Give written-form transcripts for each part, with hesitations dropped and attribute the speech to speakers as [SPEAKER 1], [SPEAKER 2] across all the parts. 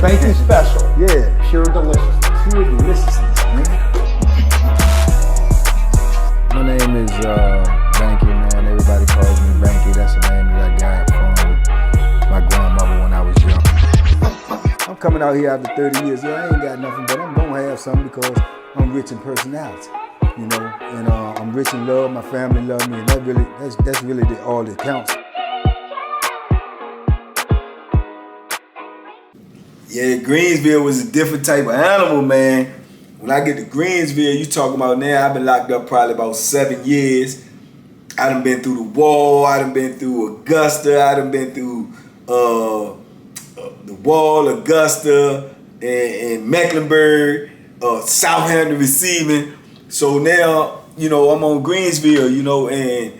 [SPEAKER 1] Banky special.
[SPEAKER 2] Yeah.
[SPEAKER 1] Pure deliciousness.
[SPEAKER 2] Pure deliciousness, man. My name is Banky, man. Everybody calls me Banky. That's the name that I got from my grandmother when I was young. I'm coming out here after 30 years. Yeah, I ain't got nothing, but I'm gonna have something because I'm rich in personality, you know, and I'm rich in love. My family love me, and that's really all that counts. Yeah, Greensville was a different type of animal, man. When I get to Greensville, you talking about now, I've been locked up probably about 7 years. I done been through the wall, I done been through Augusta, I done been through the wall, Augusta, and Mecklenburg, Southampton receiving. So now, you know, I'm on Greensville, you know, and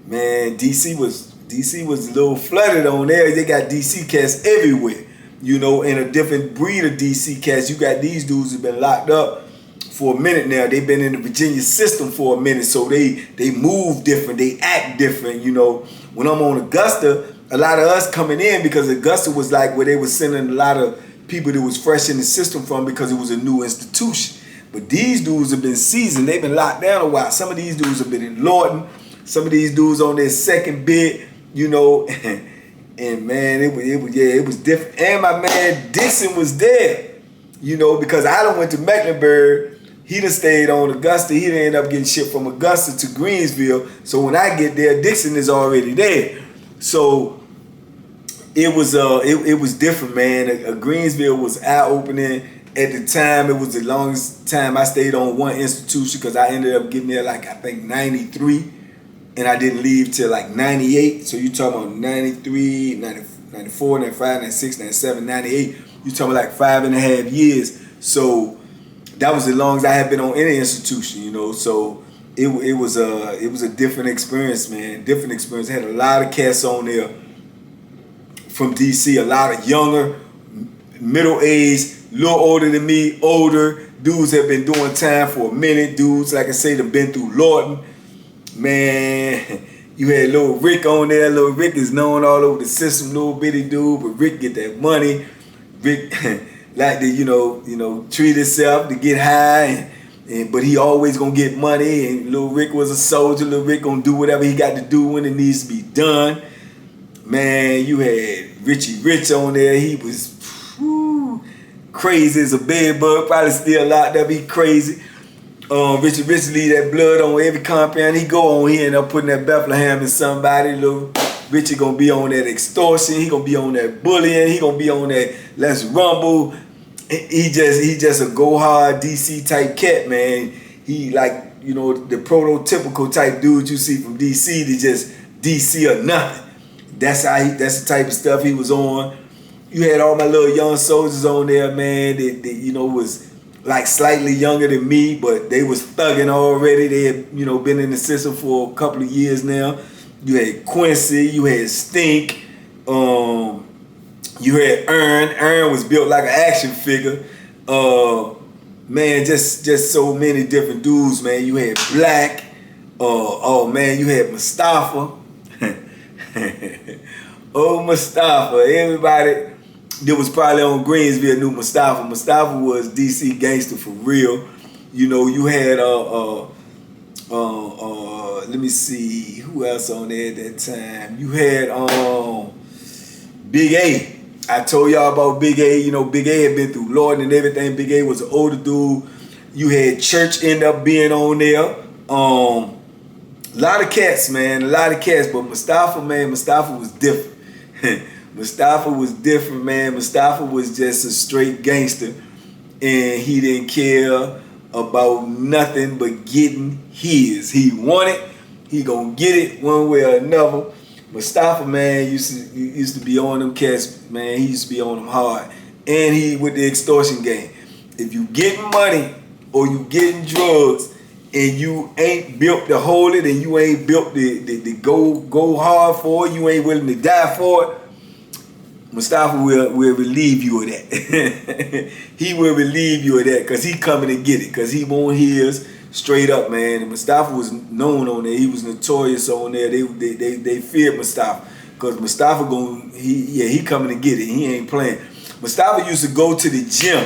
[SPEAKER 2] man, DC was a little flooded on there. They got DC cats everywhere. You know, in a different breed of DC cats. You got these dudes who've been locked up for a minute now. They've been in the Virginia system for a minute, so they move different, they act different, you know. When I'm on Augusta, a lot of us coming in, because Augusta was like where they were sending a lot of people that was fresh in the system from because it was a new institution. But these dudes have been seasoned, they've been locked down a while. Some of these dudes have been in Lawton, some of these dudes on their second bid, you know. And man, it was different. And my man Dixon was there, you know, because I done went to Mecklenburg. He done stayed on Augusta. He done ended up getting shipped from Augusta to Greensville. So when I get there, Dixon is already there. So it was different, man. Greensville was eye-opening. At the time, it was the longest time I stayed on one institution because I ended up getting there like, I think, 93. And I didn't leave till like 98. So you talking about 93, 94, 95, 96, 97, 98. You talking about like 5.5 years. So that was the longest I had been on any institution, you know. So it was a different experience, man. Different experience. I had a lot of cats on there from DC, a lot of younger, middle-aged, a little older than me, older. Dudes have been doing time for a minute. Dudes, like I say, have been through Lawton. Man, you had Lil Rick on there. Lil Rick is known all over the system, little bitty dude, but Rick get that money. Rick like to, you know, treat himself to get high, but he always gonna get money. And Lil Rick was a soldier. Lil Rick gonna do whatever he got to do when it needs to be done. Man, you had Richie Rich on there. He was crazy as a bedbug. Probably still locked up. He crazy. Richard leave that blood on every compound he go on. He end up putting that Bethlehem in somebody. Little Richard gonna be on that extortion. He gonna be on that bullying. He gonna be on that let's rumble. He just a go hard DC type cat, man. He like, you know, the prototypical type dude you see from DC to just DC or nothing. That's the type of stuff he was on. You had all my little young soldiers on there, man. That you know was like slightly younger than me, but they was thugging already. They had, you know, been in the system for a couple of years now. You had Quincy, you had Stink, you had Ern. Ern was built like an action figure. Man, just so many different dudes, man. You had Black. Oh man, you had Mustafa. Oh, Mustafa. Everybody that was probably on Greensville knew Mustafa. Mustafa was DC gangster for real. You know, you had let me see who else on there at that time. You had Big A. I told y'all about Big A. You know, Big A had been through Lord and everything. Big A was an older dude. You had Church end up being on there. A lot of cats, man. A lot of cats. But Mustafa, man, Mustafa was different. Mustafa was different, man. Mustafa was just a straight gangster. And he didn't care about nothing but getting his. He want it. He gonna get it one way or another. Mustafa, man, used to be on them cats, man. He used to be on them hard. And he with the extortion game. If you getting money or you getting drugs and you ain't built to hold it and you ain't built to go hard for it, you ain't willing to die for it, Mustafa will relieve you of that. He will relieve you of that because he coming to get it because he want his straight up, man. And Mustafa was known on there. He was notorious on there. They feared Mustafa because Mustafa he coming to get it. He ain't playing. Mustafa used to go to the gym.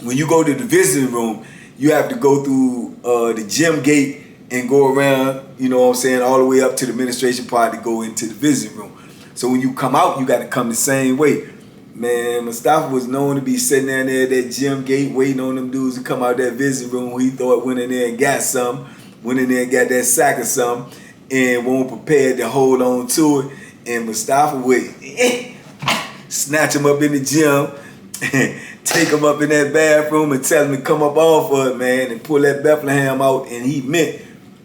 [SPEAKER 2] When you go to the visiting room, you have to go through the gym gate and go around, you know what I'm saying, all the way up to the administration part to go into the visiting room. So when you come out, you got to come the same way. Man, Mustafa was known to be sitting down there at that gym gate waiting on them dudes to come out that visiting room. He thought went in there and got something, went in there and got that sack or something, and won't prepared to hold on to it. And Mustafa would snatch him up in the gym, take him up in that bathroom and tell him to come up off of it, man, and pull that Bethlehem out, and he meant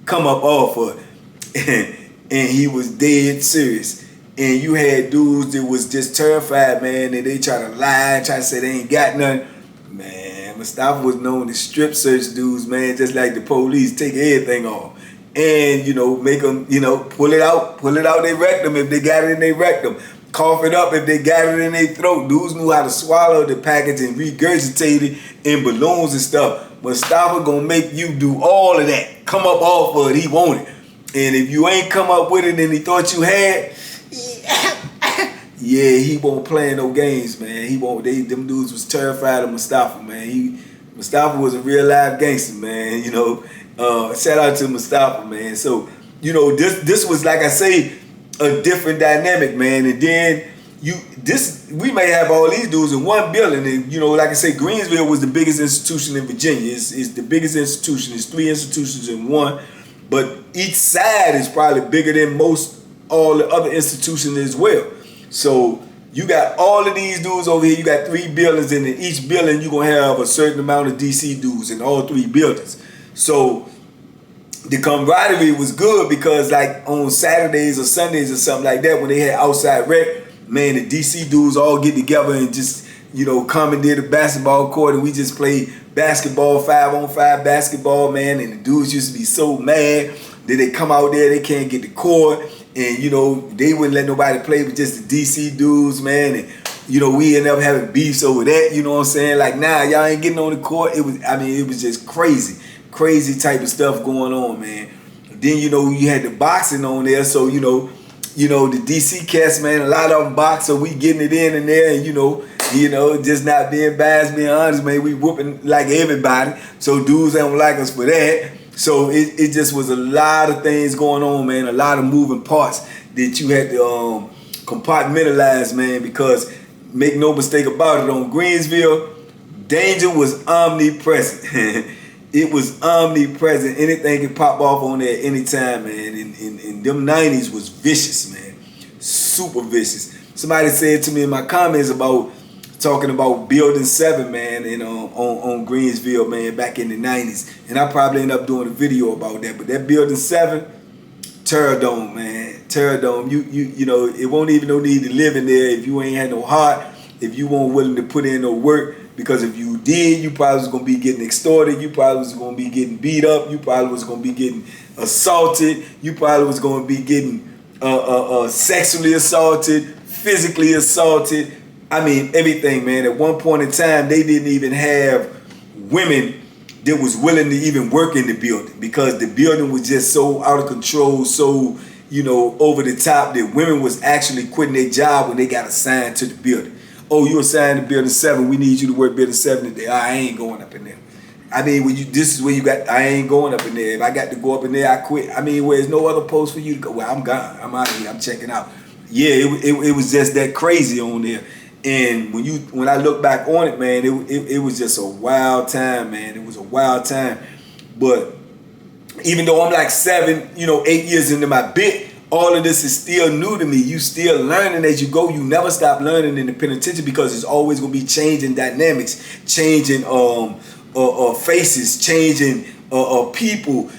[SPEAKER 2] come up off of it. And he was dead serious. And you had dudes that was just terrified, man, and they try to lie, try to say they ain't got nothing. Man, Mustafa was known to strip search dudes, man, just like the police, take everything off. And, you know, make them, you know, pull it out their rectum if they got it in their rectum. Cough it up if they got it in their throat. Dudes knew how to swallow the package and regurgitate it in balloons and stuff. Mustafa gonna make you do all of that. Come up off of it, he want it. And if you ain't come up with it and he thought you had, yeah, he won't play no games, man. He won't. Them dudes was terrified of Mustafa, man. Mustafa was a real live gangster, man. You know, shout out to Mustafa, man. So, you know, this was, like I say, a different dynamic, man. And then we may have all these dudes in one building, and you know, like I say, Greensville was the biggest institution in Virginia. It's the biggest institution. It's 3 institutions in one, but each side is probably bigger than all the other institutions as well. So you got all of these dudes over here. You got 3 buildings, and in each building you're gonna have a certain amount of DC dudes in all 3 buildings. So the camaraderie was good because, like, on Saturdays or Sundays or something like that, when they had outside rec, man, the DC dudes all get together and just, you know, commandeer the basketball court, and we just play basketball, 5-on-5 basketball, man. And the dudes used to be so mad that they come out there, they can't get the court, and, you know, they wouldn't let nobody play with just the DC dudes, man. And, you know, we ended up having beefs over that, you know what I'm saying? Like, nah, y'all ain't getting on the court. It was just crazy type of stuff going on, man. Then, you know, you had the boxing on there, so, you know, the DC cats, man, a lot of them box, so we getting it in and there, and, you know, just not being biased, being honest, man, we whooping like everybody, so dudes don't like us for that. So it just was a lot of things going on, man, a lot of moving parts that you had to compartmentalize, man, because make no mistake about it, on Greensville, danger was omnipresent. It was omnipresent. Anything can pop off on there anytime, man. And them 90s was vicious, man. Super vicious. Somebody said to me in my comments about talking about Building 7, man, and on Greensville, man, back in the 90s. And I probably end up doing a video about that. But that Building 7, Terror Dome, man. Terror Dome. You know, it won't even no need to live in there if you ain't had no heart, if you weren't willing to put in no work. Because if you did, you probably was going to be getting extorted. You probably was going to be getting beat up. You probably was going to be getting assaulted. You probably was going to be getting sexually assaulted, physically assaulted. I mean, everything, man. At one point in time, they didn't even have women that was willing to even work in the building because the building was just so out of control, so, you know, over the top that women was actually quitting their job when they got assigned to the building. Oh, you assigned to Building 7. We need you to work Building 7 today. I ain't going up in there. I mean, this is where you got. I ain't going up in there. If I got to go up in there, I quit. I mean, where there's no other post for you to go. Well, I'm gone. I'm out of here. I'm checking out. Yeah, it was just that crazy on there. And when I look back on it, man, it was just a wild time, man. It was a wild time. But even though I'm like 7, 8 years into my bit, all of this is still new to me. You still learning as you go. You never stop learning in the penitentiary because it's always going to be changing dynamics, changing faces, changing people,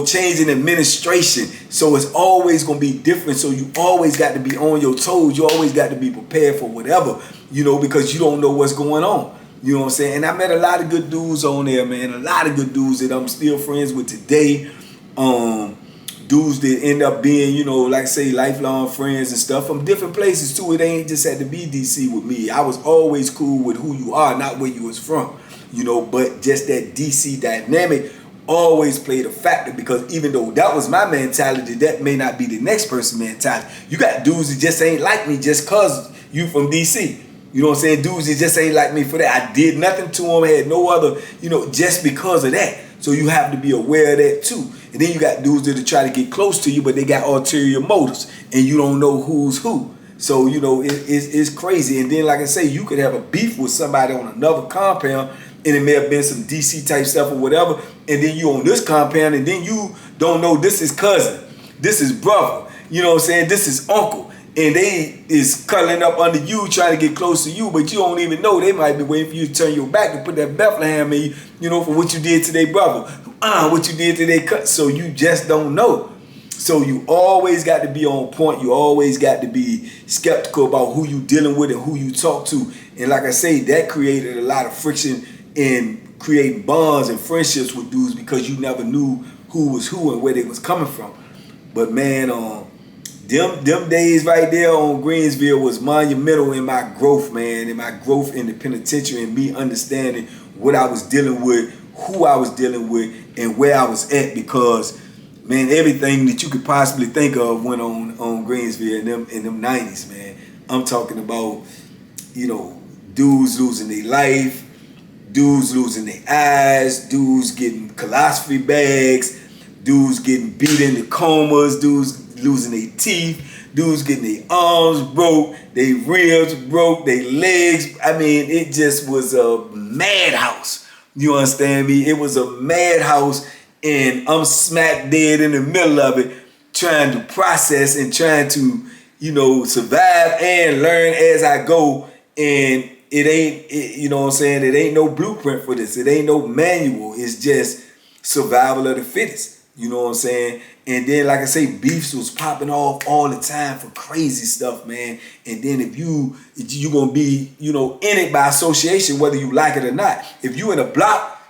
[SPEAKER 2] changing administration. So it's always going to be different. So you always got to be on your toes. You always got to be prepared for whatever, because you don't know what's going on. You know what I'm saying? And I met a lot of good dudes on there, man. A lot of good dudes that I'm still friends with today. Dudes that end up being, like I say, lifelong friends and stuff from different places too. It ain't just had to be DC with me. I was always cool with who you are, not where you was from, but just that DC dynamic always played a factor because even though that was my mentality, that may not be the next person's mentality. You got dudes that just ain't like me just cause you from DC. You know what I'm saying? Dudes, it just ain't like me for that. I did nothing to them, had no other, just because of that. So you have to be aware of that too. And then you got dudes that try to get close to you, but they got ulterior motives, and you don't know who's who. So, it's crazy. And then, like I say, you could have a beef with somebody on another compound, and it may have been some DC type stuff or whatever, and then you on this compound, and then you don't know this is cousin, this is brother, you know what I'm saying, this is uncle, and they is cuddling up under you trying to get close to you, but you don't even know. They might be waiting for you to turn your back and put that Bethlehem in you, for what you did to their brother, what you did to their cousin. So you just don't know. So you always got to be on point. You always got to be skeptical about who you dealing with and who you talk to. And like I say, that created a lot of friction in creating bonds and friendships with dudes, because you never knew who was who and where they was coming from. But man, them days right there on Greensville was monumental in my growth, man, in my growth in the penitentiary, and me understanding what I was dealing with, who I was dealing with, and where I was at, because man, everything that you could possibly think of went on Greensville in them 90s, man. I'm talking about, dudes losing their life, dudes losing their eyes, dudes getting philosophy bags, dudes getting beat into comas, dudes losing their teeth, dudes getting their arms broke, their ribs broke, their legs. I mean, it just was a madhouse. You understand me? It was a madhouse, and I'm smack dead in the middle of it, trying to process and trying to, survive and learn as I go. And it ain't, it ain't no blueprint for this. It ain't no manual. It's just survival of the fittest. You know what I'm saying? And then, like I say, beefs was popping off all the time for crazy stuff, man. And then if you gonna be, in it by association, whether you like it or not. If you in a block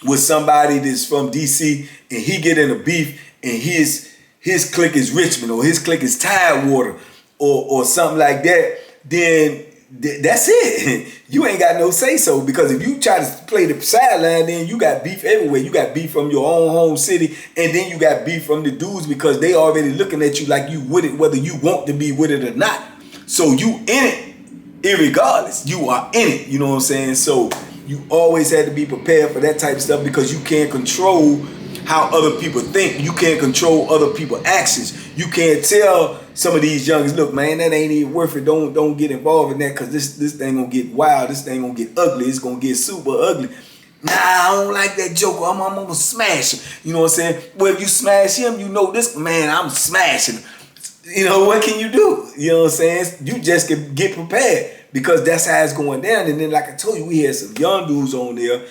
[SPEAKER 2] with somebody that's from DC and he get in a beef and his clique is Richmond or his clique is Tidewater or something like that, then that's it. You ain't got no say so, because if you try to play the sideline, then you got beef everywhere. You got beef from your own home city, and then you got beef from the dudes, because they already looking at you like you with it, whether you want to be with it or not. So you in it, irregardless. You are in it. You know what I'm saying? So you always had to be prepared for that type of stuff, because you can't control how other people think. You can't control other people's actions. You can't tell some of these youngins, look, man, that ain't even worth it. Don't get involved in that, because this thing gonna get wild. This thing gonna get ugly. It's gonna get super ugly. Nah, I don't like that joker. I'm gonna smash him. You know what I'm saying? Well, if you smash him, this, man, I'm smashing him. What can you do? You know what I'm saying? You just can get prepared, because that's how it's going down. And then, like I told you, we had some young dudes on there,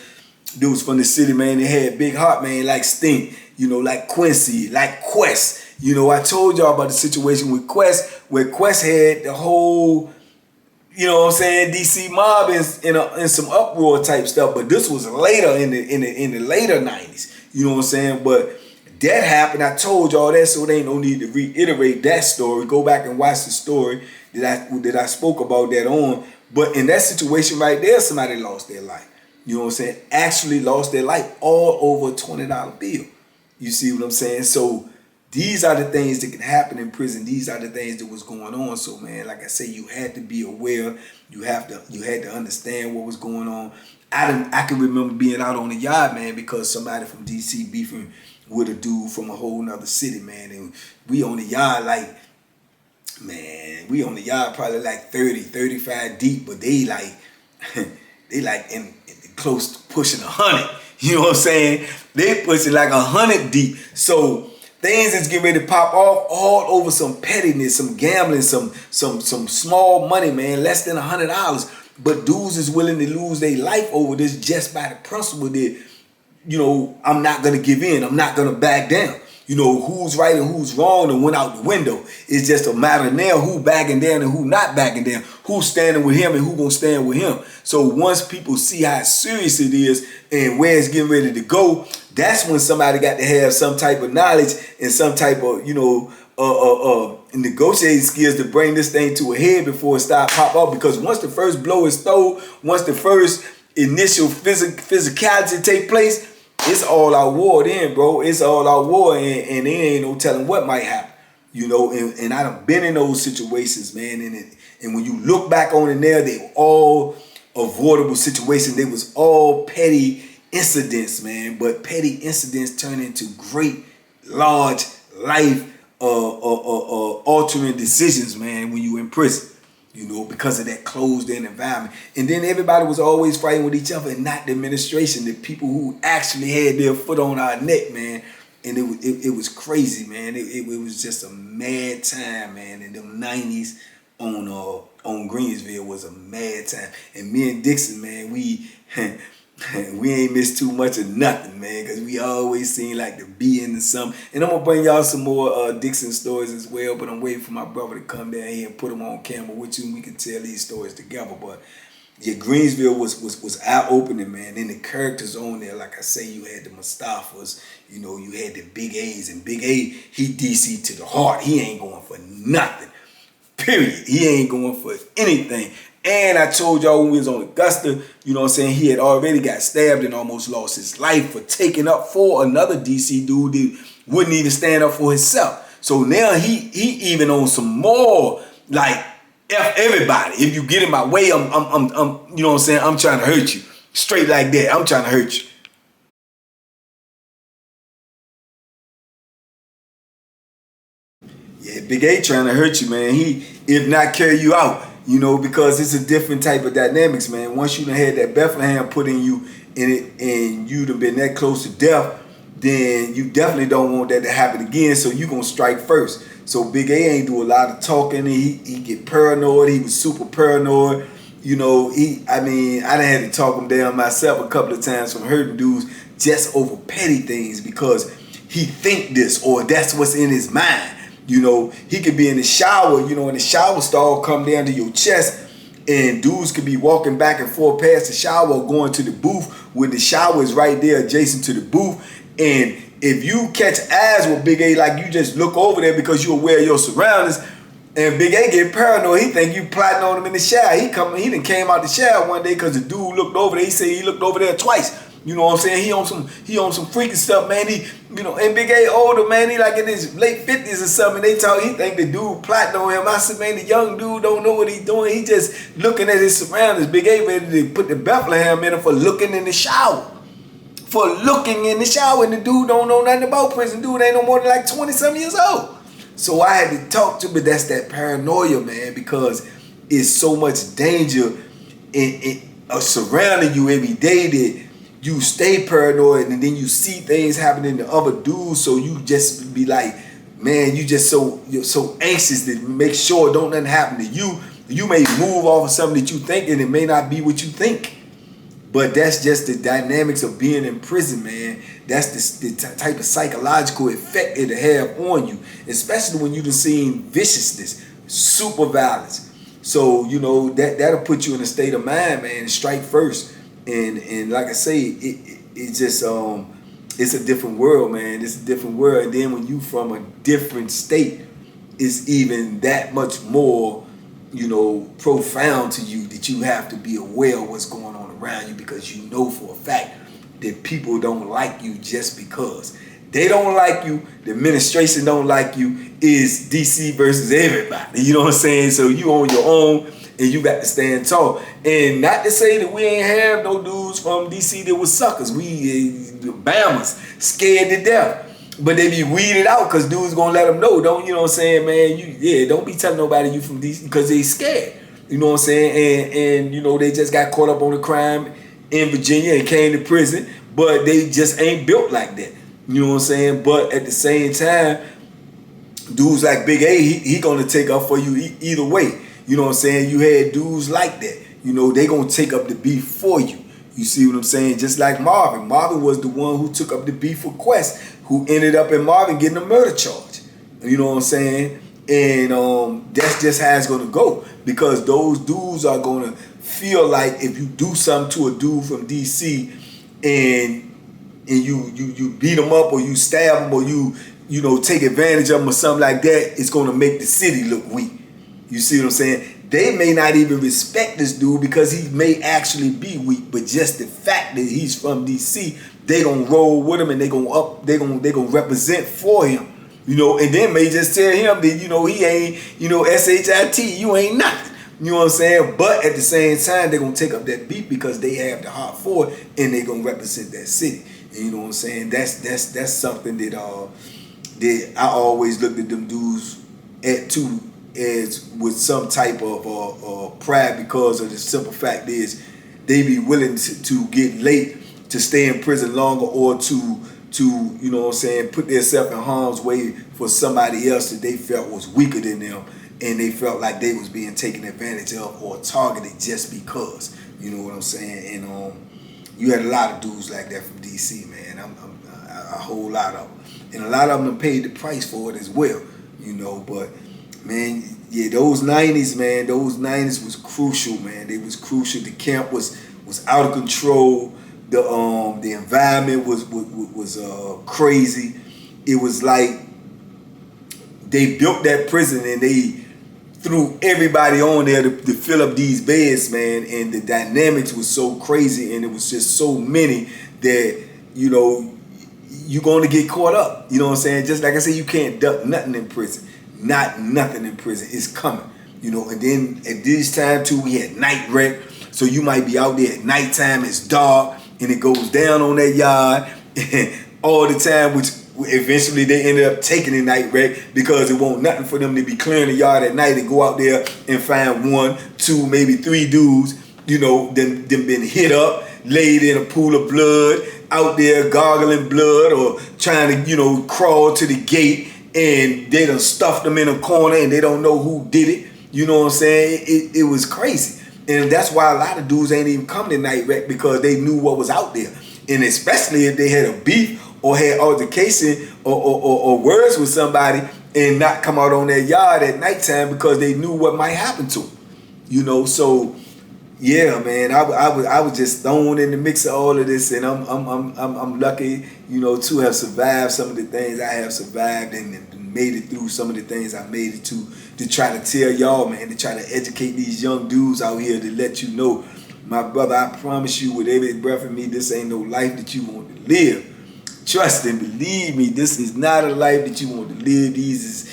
[SPEAKER 2] dudes from the city, man. They had big heart, man, like Stink, like Quincy, like Quest. I told y'all about the situation with Quest, where Quest had the whole, DC mob in some uproar type stuff. But this was later in the later 90s. You know what I'm saying? But that happened. I told y'all that, so there ain't no need to reiterate that story. Go back and watch the story that I spoke about that on. But in that situation right there, somebody lost their life. You know what I'm saying? Actually lost their life, all over a $20 bill. You see what I'm saying? So these are the things that can happen in prison. These are the things that was going on. So, man, like I say, you had to be aware. You had to understand what was going on. I can remember being out on the yard, man, because somebody from DC beefing with a dude from a whole nother city, man. And we on the yard probably like 30, 35 deep, but they like in close to pushing 100. You know what I'm saying? They pushing like 100 deep. So things is getting ready to pop off all over some pettiness, some gambling, some small money, man, less than $100. But dudes is willing to lose their life over this just by the principle that, I'm not gonna give in. I'm not gonna back down. Who's right and who's wrong and went out the window. It's just a matter now who backing down and who not backing down. Who's standing with him and who gonna stand with him. So once people see how serious it is and where it's getting ready to go, that's when somebody got to have some type of knowledge and some type of, negotiating skills to bring this thing to a head before it start pop up. Because once the first blow is thrown, once the first initial physicality take place, it's all out war then, bro. It's all out war, and there ain't no telling what might happen. You know, and I done been in those situations, man. And when you look back on it now, they were all avoidable situations. They was all petty incidents, man. But petty incidents turn into great, large life altering decisions, man, when you in prison. You know, because of that closed-in environment. And then everybody was always fighting with each other and not the administration, the people who actually had their foot on our neck, man. And it was crazy, man. It was just a mad time, man. In them 90s on Greensville was a mad time. And me and Dixon, man, we ain't missed too much of nothing, man, because we always seem like to be into something. And I'm going to bring y'all some more Dixon stories as well, but I'm waiting for my brother to come down here and put them on camera with you, and we can tell these stories together. But yeah, Greensville was eye-opening, man. And the characters on there, like I say, you had the Mustafas, you know, you had the Big A's, and Big A, he DC to the heart. He ain't going for nothing, period. He ain't going for anything. And I told y'all when we was on Augusta, you know what I'm saying, he had already got stabbed and almost lost his life for taking up for another DC dude that wouldn't even stand up for himself. So now he even on some more, like, F everybody. If you get in my way, I'm you know what I'm saying, I'm trying to hurt you. Straight like that, I'm trying to hurt you. Yeah, Big A trying to hurt you, man. He, if not carry you out. You know, because it's a different type of dynamics, man. Once you done had that Bethlehem put in you and you done been that close to death, then you definitely don't want that to happen again, so you gonna strike first. So Big A ain't do a lot of talking. He get paranoid. He was super paranoid. You know, I done had to talk him down myself a couple of times from hurting dudes just over petty things because he think this or that's what's in his mind. You know, he could be in the shower, you know, and the shower stall come down to your chest, and dudes could be walking back and forth past the shower or going to the booth when the shower is right there adjacent to the booth. And if you catch eyes with Big A, like you just look over there because you're aware of your surroundings, and Big A get paranoid, he think you plotting on him in the shower. He done came out the shower one day because the dude looked over there. He said he looked over there twice. You know what I'm saying? He on some freaky stuff, man. He, you know, and Big A older, man. He like in his late 50s or something. They talk, he think the dude plotting on him. I said, man, the young dude don't know what he doing. He just looking at his surroundings. Big A ready to put the Bethlehem in him for looking in the shower. For looking in the shower, and the dude don't know nothing about prison. Dude ain't no more than like 20-some years old. So I had to talk to him, but that's that paranoia, man, because it's so much danger in surrounding you every day that you stay paranoid, and then you see things happening to other dudes, so you just be like, man, you're so anxious to make sure don't nothing happen to you. You may move off of something that you think, and it may not be what you think. But that's just the dynamics of being in prison, man. That's the type of psychological effect it'll have on you, especially when you done seen viciousness, super violence. So, you know, that'll put you in a state of mind, man, and strike first. And like I say, it just it's a different world, man. It's a different world. And then when you from a different state, it's even that much more, you know, profound to you that you have to be aware of what's going on around you, because you know for a fact that people don't like you just because. They don't like you, the administration don't like you, is DC versus everybody. You know what I'm saying? So you on your own, and you got to stand tall. And not to say that we ain't have no dudes from DC that was suckers. We Bammers, scared to death. But they be weeded out because dudes gonna let them know. Don't, you know what I'm saying, man? Don't be telling nobody you from DC because they scared. You know what I'm saying? And you know, they just got caught up on a crime in Virginia and came to prison, but they just ain't built like that. You know what I'm saying? But at the same time, dudes like Big A, he gonna take up for you either way. You know what I'm saying? You had dudes like that. You know, they gonna take up the beef for you. You see what I'm saying? Just like Marvin. Marvin was the one who took up the beef for Quest, who ended up in Marvin getting a murder charge. You know what I'm saying? And that's just how it's gonna go, because those dudes are gonna feel like if you do something to a dude from DC and you beat him up or you stab him or you know take advantage of him or something like that, it's gonna make the city look weak. You see what I'm saying? They may not even respect this dude because he may actually be weak, but just the fact that he's from DC, they gonna roll with him and they gonna represent for him. You know, and then may just tell him that, you know, he ain't, you know, SHIT, you ain't nothing. You know what I'm saying? But at the same time, they're going to take up that beat because they have the heart for it and they're going to represent that city. And you know what I'm saying? That's something that I always looked at them dudes at too, as with some type of pride, because of the simple fact is they be willing to get late to stay in prison longer, or to you know what I'm saying, put themselves in harm's way for somebody else that they felt was weaker than them, and they felt like they was being taken advantage of or targeted just because. You know what I'm saying? And you had a lot of dudes like that from DC, man. A whole lot of them, and a lot of them paid the price for it as well. You know, but man, yeah, those 90s, man, those 90s was crucial, man. They was crucial. The camp was out of control. The environment was crazy. It was like they built that prison and they threw everybody on there to fill up these beds, man. And the dynamics was so crazy, and it was just so many that, you know, you're going to get caught up. You know what I'm saying? Just like I said, you can't duck nothing in prison. Not nothing in prison. It's coming. You know, and then at this time too, we had night rec. So you might be out there at nighttime, it's dark, and it goes down on that yard all the time, which eventually they ended up taking the night rec because it won't nothing for them to be clearing the yard at night and go out there and find 1, 2, maybe 3 dudes, you know, them been hit up, laid in a pool of blood, out there gargling blood, or trying to, you know, crawl to the gate, and they done stuffed them in a corner and they don't know who did it. You know what I'm saying? It was crazy. And that's why a lot of dudes ain't even come to night rec, because they knew what was out there. And especially if they had a beef or had altercation or words with somebody, and not come out on their yard at nighttime because they knew what might happen to them. You know, so yeah, man, I was just thrown in the mix of all of this, and I'm lucky, you know, to have survived some of the things I have survived, and made it through some of the things I made it to try to tell y'all, man, to try to educate these young dudes out here, to let you know, my brother, I promise you with every breath in me, this ain't no life that you want to live. Trust and believe me, this is not a life that you want to live. These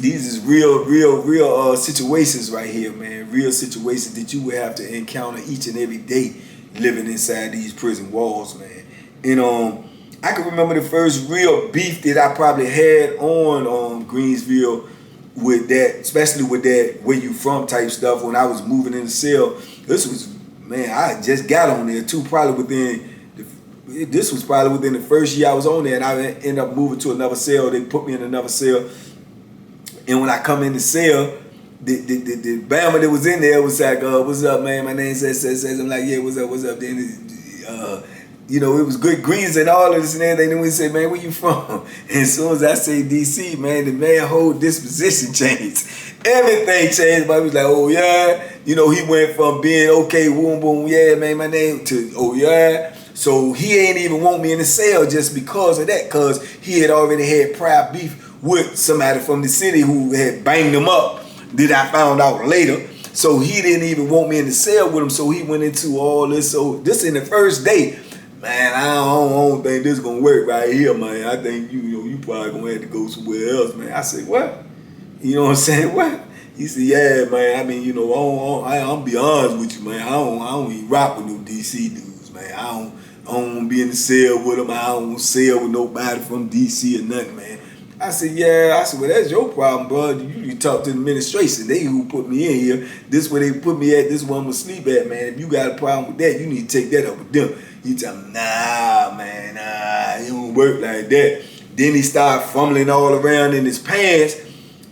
[SPEAKER 2] is real situations right here, man. Real situations that you will have to encounter each and every day living inside these prison walls, man. And I can remember the first real beef that I probably had on Greensville with that, especially with that where you from type stuff, when I was moving in the cell. This was, man, I just got on there too, this was probably within the first year I was on there, and I ended up moving to another cell. They put me in another cell. And when I come in the cell, the Bama that was in there was like, what's up, man? My name says. I'm like, yeah, what's up? Then, you know, it was good greens and all of this and everything. Then we say, man, where you from? And as soon as I say DC, man, the man whole disposition changed. Everything changed. But he was like, oh, yeah. You know, he went from being, okay, boom, boom, yeah, man, my name, to, oh, yeah. So he ain't even want me in the cell just because of that, because he had already had prior beef with somebody from the city who had banged him up, that I found out later. So he didn't even want me in the cell with him, so he went into all this. So this in the first day, man, I don't think this is gonna work right here, man. I think you probably gonna have to go somewhere else, man. I said, what? You know what I'm saying? What? He said, yeah, man. I mean, you know, I'm be honest with you, man. I don't even rock with no DC dudes, man. I don't want to be in the cell with them. I don't want to cell with nobody from DC or nothing, man. I said, yeah. I said, well, that's your problem, bro. You talk to the administration. They who put me in here. This where they put me at. This one I'm gonna sleep at, man. If you got a problem with that, you need to take that up with them. He tell me, nah, man, nah, it don't work like that. Then he started fumbling all around in his pants,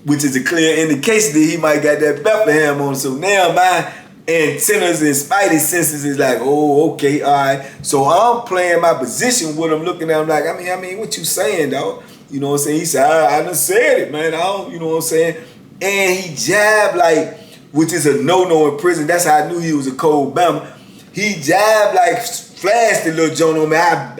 [SPEAKER 2] which is a clear indication that he might got that Bethlehem on. So now my antennas and spidey senses is like, oh, okay, all right. So I'm playing my position with him, looking at him like, I mean, what you saying, dog? You know what I'm saying? He said, I done said it, man. I don't, you know what I'm saying? And he jabbed like, which is a no-no in prison. That's how I knew he was a cold Bama. He jabbed like, flashed the little joint on me. I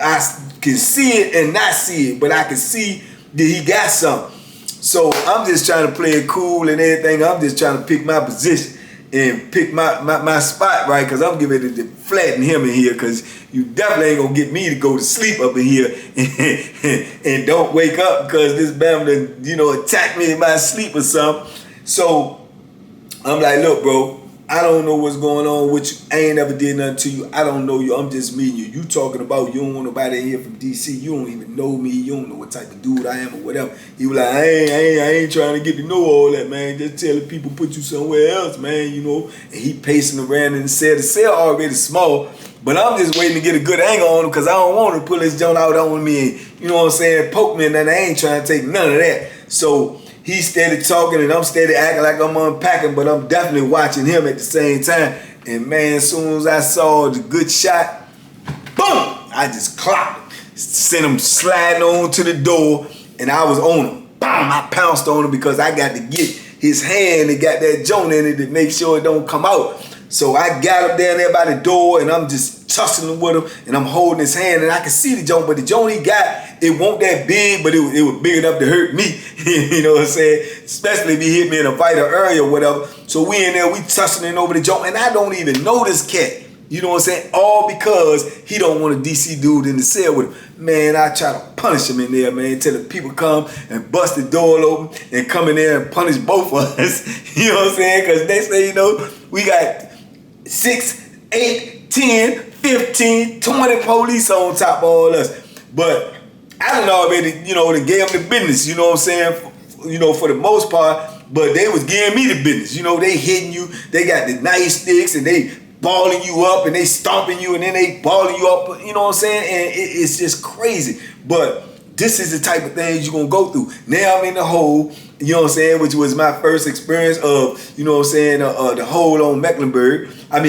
[SPEAKER 2] can see it and not see it, but I can see that he got something. So I'm just trying to play it cool and everything. I'm just trying to pick my position. and pick my spot, right? Because I'm getting ready to flatten him in here, because you definitely ain't gonna get me to go to sleep up in here and don't wake up because this bam you know, attack me in my sleep or something. So I'm like, look, bro, I don't know what's going on with you. I ain't never did nothing to you. I don't know you. I'm just meeting you. You talking about you don't want nobody in here from DC. You don't even know me. You don't know what type of dude I am or whatever. He was like, I ain't trying to get to know all that, man. Just telling people put you somewhere else, man, you know. And he pacing around and said the cell already small, but I'm just waiting to get a good angle on him because I don't want to pull his joint out on me and, you know what I'm saying, poke me, and then I ain't trying to take none of that. So he steady talking and I'm steady acting like I'm unpacking, but I'm definitely watching him at the same time. And man, as soon as I saw the good shot, boom, I just clocked him. Sent him sliding on to the door, and I was on him. Boom, I pounced on him because I got to get his hand and got that joint in it to make sure it don't come out. So I got him down there by the door, and I'm just tussling with him, and I'm holding his hand, and I can see the joint, but the joint he got, it wasn't that big, but it was big enough to hurt me. You know what I'm saying? Especially if he hit me in a vital area or whatever. So we in there, we tussling over the joint, and I don't even know this cat. You know what I'm saying? All because he don't want a DC dude in the cell with him. Man, I try to punish him in there, man, till the people come and bust the door open and come in there and punish both of us. You know what I'm saying? Because next thing you know, we got 6, 8, 10, 15, 20 police on top of all us. But I done already, you know, they gave them the business, you know what I'm saying? You know, for the most part, but they was giving me the business. You know, they hitting you, they got the nice sticks, and they balling you up, and they stomping you, and then they balling you up, you know what I'm saying? And it's just crazy. But this is the type of things you're gonna go through. Now I'm in the hole, you know what I'm saying, which was my first experience of, you know what I'm saying, the hole on Mecklenburg, on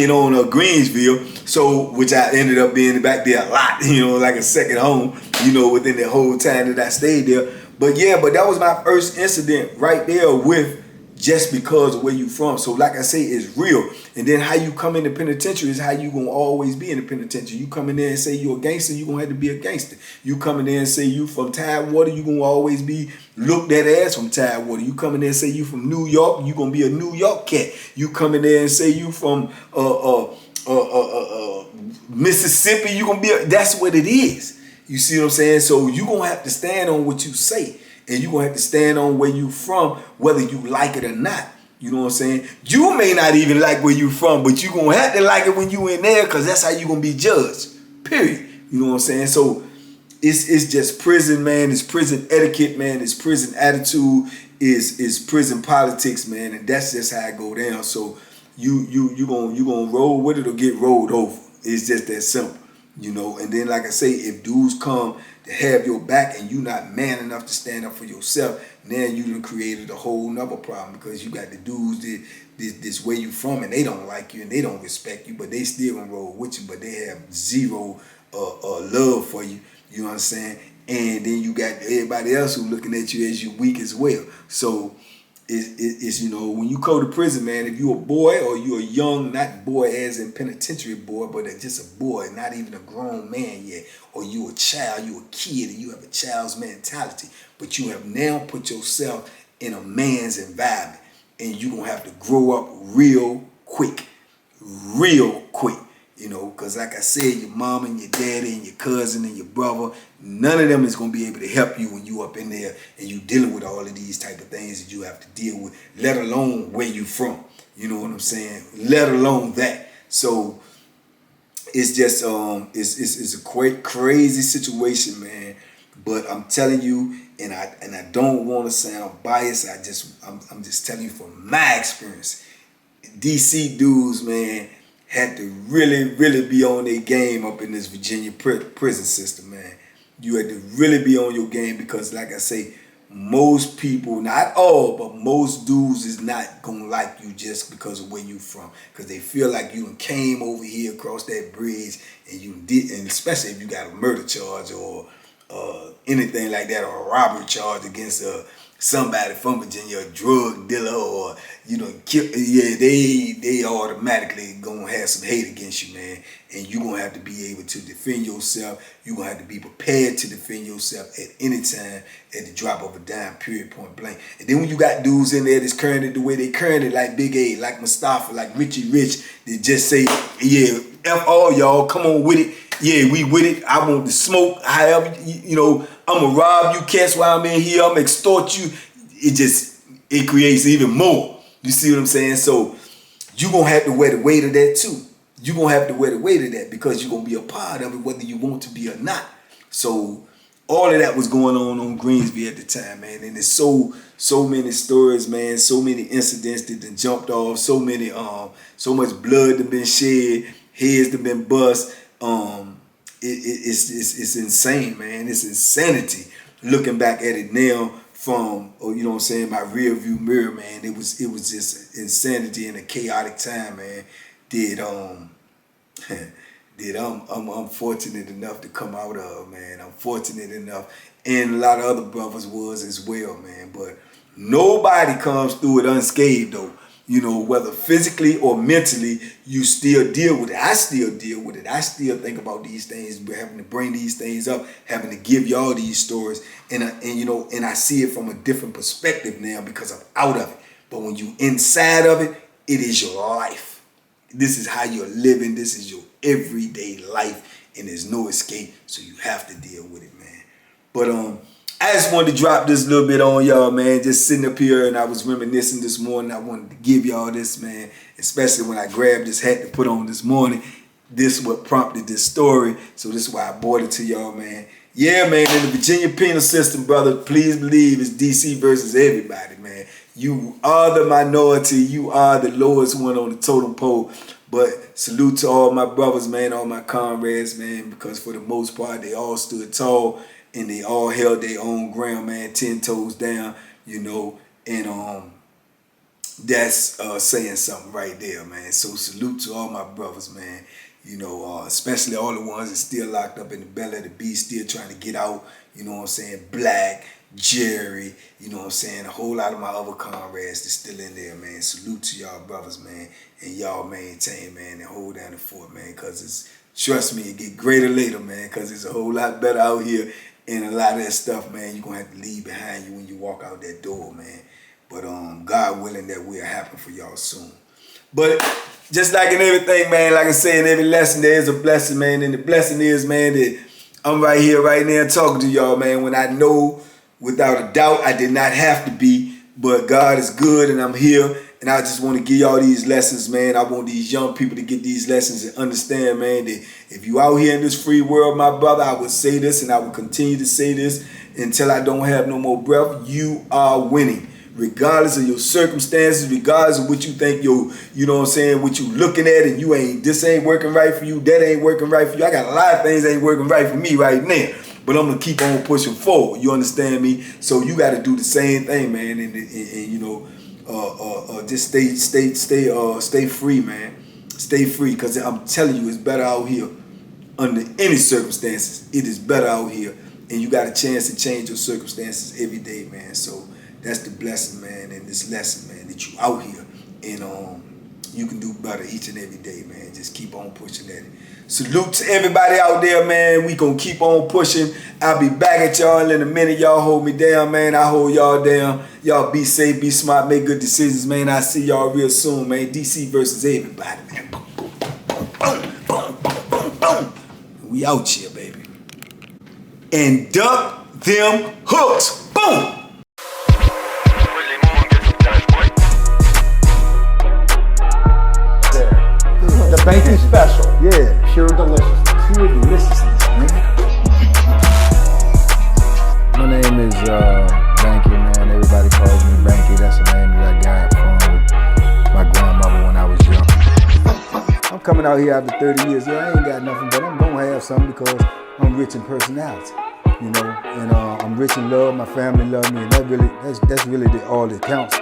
[SPEAKER 2] Greensville, so, which I ended up being back there a lot, you know, like a second home, you know, within the whole time that I stayed there. But yeah, but that was my first incident right there with just because of where you from. So like I say, it's real. And then how you come in the penitentiary is how you gonna always be in the penitentiary. You come in there and say you're a gangster, you gonna have to be a gangster. You come in there and say you from Tidewater, you gonna always be looked at as from Tidewater. You come in there and say you from New York, you gonna be a New York cat. You come in there and say you from Mississippi, you gonna be that's what it is. You see what I'm saying? So you gonna have to stand on what you say. And you're going to have to stand on where you from, whether you like it or not. You know what I'm saying? You may not even like where you from, but you're going to have to like it when you in there, because that's how you're going to be judged. Period. You know what I'm saying? So it's just prison, man. It's prison etiquette, man. It's prison attitude. Is prison politics, man. And that's just how it go down. So you gonna roll with it or get rolled over. It's just that simple. You know, and then like I say, if dudes come to have your back and you not man enough to stand up for yourself, now you done created a whole nother problem, because you got the dudes that this where you from and they don't like you and they don't respect you, but they still gonna roll with you, but they have zero love for you. You know what I'm saying? And then you got everybody else who looking at you as you weak as well. So it's you know, when you go to prison, man, if you a boy or you a young, not boy as in penitentiary boy, but just a boy, not even a grown man yet, or you a child, you a kid, and you have a child's mentality, but you have now put yourself in a man's environment, and you gonna have to grow up real quick, you know, because like I said, your mom and your daddy and your cousin and your brother, none of them is going to be able to help you when you up in there and you dealing with all of these type of things that you have to deal with, let alone where you from. You know what I'm saying? Let alone that. So it's just it's a crazy situation, man. But I'm telling you, and I don't want to sound biased. I'm just telling you from my experience. DC dudes, man, had to really be on their game up in this Virginia prison system, man. You had to really be on your game, because like I say, most people, not all, but most dudes is not gonna like you just because of where you from, because they feel like you done came over here across that bridge and you did, and especially if you got a murder charge or anything like that, or a robbery charge against somebody from Virginia, a drug dealer, or they automatically gonna have some hate against you, man. And you gonna have to be able to defend yourself. You gonna have to be prepared to defend yourself at any time, at the drop of a dime, period, point blank. And then when you got dudes in there that's current the way they current it, like Big A, like Mustafa, like Richie Rich, they just say, yeah, F all y'all, come on with it. Yeah, we with it. I want the smoke. However, I'ma rob you cats while I'm in here. I'ma extort you. It creates even more. You see what I'm saying? So you gonna have to wear the weight of that too. You gonna have to wear the weight of that because you're gonna be a part of it, whether you want to be or not. So all of that was going on Greensville at the time, man. And there's so many stories, man. So many incidents that done jumped off. So much blood that been shed. Heads that been bust. It's insane, man. It's insanity. Looking back at it now from, my rear view mirror, man. It was just insanity in a chaotic time, man. I'm fortunate enough to come out of, man. I'm fortunate enough, and a lot of other brothers was as well, man. But nobody comes through it unscathed, though. Whether physically or mentally, you still deal with it. I still deal with it. I still think about these things, having to bring these things up, having to give y'all these stories, and I see it from a different perspective now because I'm out of it. But when you inside of it, it is your life. This is how you're living. This is your everyday life, and there's no escape. So you have to deal with it, man. But I just wanted to drop this little bit on y'all, man. Just sitting up here and I was reminiscing this morning. I wanted to give y'all this, man. Especially when I grabbed this hat to put on this morning. This is what prompted this story. So this is why I brought it to y'all, man. Yeah, man, in the Virginia penal system, brother, please believe it's DC versus everybody, man. You are the minority. You are the lowest one on the totem pole. But salute to all my brothers, man, all my comrades, man, because for the most part, they all stood tall. And they all held their own ground, man, 10 toes down, and that's saying something right there, man. So salute to all my brothers, man, especially all the ones that still locked up in the belly of the beast, still trying to get out, Black, Jerry, a whole lot of my other comrades that's still in there, man. Salute to y'all brothers, man, and y'all maintain, man, and hold down the fort, man, because trust me, it get greater later, man, because it's a whole lot better out here. And a lot of that stuff, man, you're going to have to leave behind you when you walk out that door, man. But God willing, that will happen for y'all soon. But just like in everything, man, like I say, in every lesson, there is a blessing, man. And the blessing is, man, that I'm right here, right now, talking to y'all, man, when I know without a doubt I did not have to be. But God is good, and I'm here. And I just want to give y'all these lessons, man. I want these young people to get these lessons and understand, man, that if you out here in this free world, my brother, I would say this and I will continue to say this until I don't have no more breath. You are winning. Regardless of your circumstances, regardless of what you think what you looking at, and this ain't working right for you, that ain't working right for you. I got a lot of things that ain't working right for me right now. But I'm going to keep on pushing forward. You understand me? So you got to do the same thing, man. And just stay free, man. Stay free, because I'm telling you, it's better out here. Under any circumstances, it is better out here. And you got a chance to change your circumstances every day, man. So that's the blessing, man, and this lesson, man, that you out here. And you can do better each and every day, man. Just keep on pushing at it. Salute to everybody out there, man. We gonna keep on pushing. I'll be back at y'all in a minute. Y'all hold me down, man. I hold y'all down. Y'all be safe, be smart, make good decisions, man. I'll see y'all real soon, man. DC versus everybody, man. Boom, boom, boom, boom, boom, boom, boom. We out here, baby. And duck them hooks. Boom.
[SPEAKER 1] The Banky special.
[SPEAKER 2] Yeah.
[SPEAKER 1] Pure deliciousness.
[SPEAKER 2] Pure deliciousness, man.
[SPEAKER 3] My name is Banky, man. Everybody calls me Banky. That's the name that I got from my grandmother when I was young. I'm coming out here after 30 years. Yeah, I ain't got nothing, but I'm gonna have something because I'm rich in personality, and I'm rich in love. My family love me, and that's really all that counts.